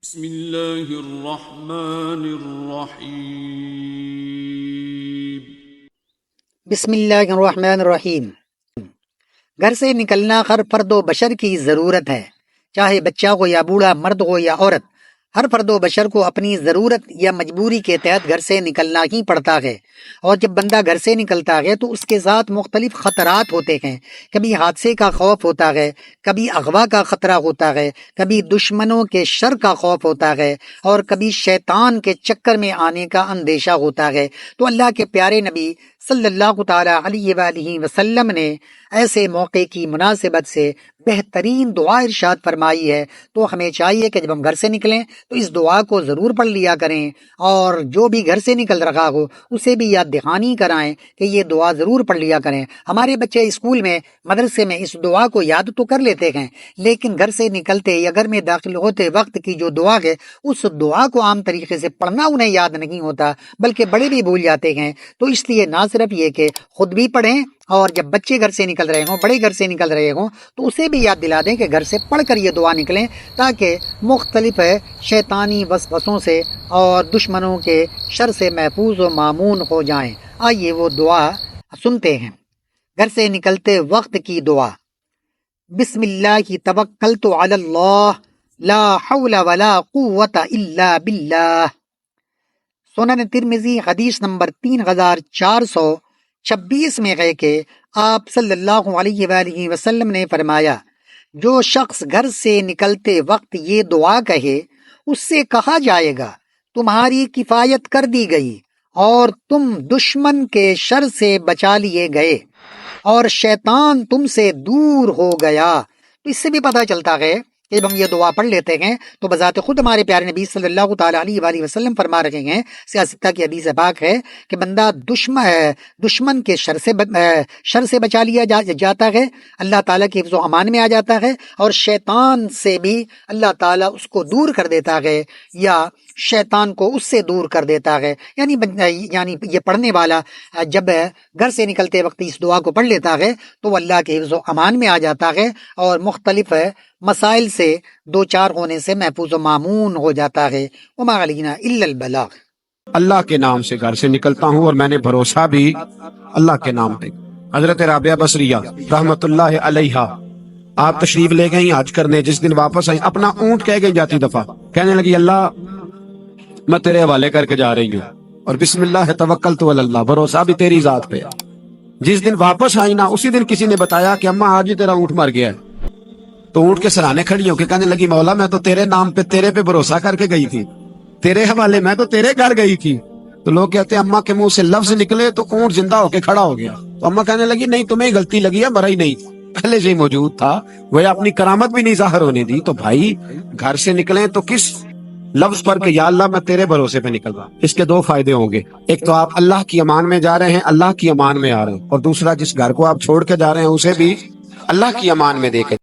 بسم اللہ الرحمن الرحیم۔ بسم اللہ الرحمن الرحیم۔ گھر سے نکلنا ہر فرد و بشر کی ضرورت ہے، چاہے بچہ ہو یا بوڑھا، مرد ہو یا عورت۔ ہر فرد و بشر کو اپنی ضرورت یا مجبوری کے تحت گھر سے نکلنا ہی پڑتا ہے، اور جب بندہ گھر سے نکلتا ہے تو اس کے ساتھ مختلف خطرات ہوتے ہیں۔ کبھی حادثے کا خوف ہوتا ہے، کبھی اغوا کا خطرہ ہوتا ہے، کبھی دشمنوں کے شر کا خوف ہوتا ہے، اور کبھی شیطان کے چکر میں آنے کا اندیشہ ہوتا ہے۔ تو اللہ کے پیارے نبی صلی اللہ تعالی علیہ وآلہ وسلم نے ایسے موقع کی مناسبت سے بہترین دعا ارشاد فرمائی ہے۔ تو ہمیں چاہیے کہ جب ہم گھر سے نکلیں تو اس دعا کو ضرور پڑھ لیا کریں، اور جو بھی گھر سے نکل رہا ہو اسے بھی یاد دہانی کرائیں کہ یہ دعا ضرور پڑھ لیا کریں۔ ہمارے بچے اسکول میں، مدرسے میں اس دعا کو یاد تو کر لیتے ہیں، لیکن گھر سے نکلتے یا گھر میں داخل ہوتے وقت کی جو دعا ہے اس دعا کو عام طریقے سے پڑھنا انہیں یاد نہیں ہوتا، بلکہ بڑے بھی بھول جاتے ہیں۔ تو اس لیے نہ صرف یہ کہ خود بھی پڑھیں، اور جب بچے گھر سے نکل رہے ہوں، بڑے گھر سے نکل رہے ہوں، تو اسے بھی یاد دلا دیں کہ گھر سے پڑھ کر یہ دعا نکلیں، تاکہ مختلف شیطانی وسوسوں سے اور دشمنوں کے شر سے محفوظ و مامون ہو جائیں۔ آئیے وہ دعا سنتے ہیں۔ گھر سے نکلتے وقت کی دعا۔ بسم اللہ توکلت علی اللہ لا حول ولا قوت الا باللہ۔ سنن ترمذی حدیث نمبر 3426 میں ہے کہ آپ صلی اللہ علیہ وآلہ وسلم نے فرمایا، جو شخص گھر سے نکلتے وقت یہ دعا کہے اس سے کہا جائے گا تمہاری کفایت کر دی گئی، اور تم دشمن کے شر سے بچا لیے گئے، اور شیطان تم سے دور ہو گیا۔ تو اس سے بھی پتہ چلتا ہے کہ جب ہم یہ دعا پڑھ لیتے ہیں تو بذات خود ہمارے پیارے نبی صلی اللہ تعالی علیہ وآلہ وسلم فرما رہے ہیں، سیاستہ کی حدیث پاک ہے کہ بندہ دشمن کے شر سے بچا لیا جاتا ہے، اللہ تعالیٰ کے حفظ و امان میں آ جاتا ہے، اور شیطان سے بھی اللہ تعالیٰ اس کو دور کر دیتا ہے، یا شیطان کو اس سے دور کر دیتا ہے۔ یعنی یہ پڑھنے والا جب گھر سے نکلتے وقت اس دعا کو پڑھ لیتا ہے تو وہ اللہ کے حفظ و امان میں آ جاتا ہے، اور مختلف مسائل سے دو چار ہونے سے محفوظ و معمون ہو جاتا ہے۔ وما علینا الا البلاغ۔ اللہ کے نام سے گھر سے نکلتا ہوں، اور میں نے بھروسہ بھی اللہ کے نام پہ۔ حضرت رابعہ بصریہ رحمت اللہ علیہا آپ تشریف لے گئیں حج کرنے، جس دن واپس آئیں اپنا اونٹ کہہ گئی جاتی دفعہ، کہنے لگی اللہ میں تیرے حوالے کر کے جا رہی ہوں، اور بسم اللہ توکلت علی اللہ، بھروسہ بھی تیری ذات پہ۔ جس دن واپس آئی نا، اسی دن کسی نے بتایا کہ اماں آج ہی تیرا اونٹ مر گیا ہے، تو اونٹ کے سرانے کھڑی ہو کے کہنے لگی مولا میں تو تیرے نام پہ تیرے پہ بھروسہ کر کے گئی تھی، تیرے حوالے میں تو تیرے گھر گئی تھی۔ تو لوگ کہتے ہیں اماں کے منہ سے لفظ نکلے تو اونٹ زندہ ہو کے کھڑا ہو گیا، تو اماں کہنے لگی نہیں تمہیں غلطی لگی ہے، مرا ہی نہیں، پہلے سے ہی موجود تھا، وہ اپنی کرامت بھی نہیں ظاہر ہونے دی۔ تو بھائی گھر سے نکلیں تو کس لفظ پر کہ یا اللہ میں تیرے بھروسے پہ نکل رہا۔ اس کے دو فائدے ہوں گے، ایک تو آپ اللہ کی امان میں جا رہے ہیں، اللہ کی امان میں آ رہے ہیں، اور دوسرا جس گھر کو آپ چھوڑ کے جا رہے ہیں اسے بھی اللہ کی امان میں دے کے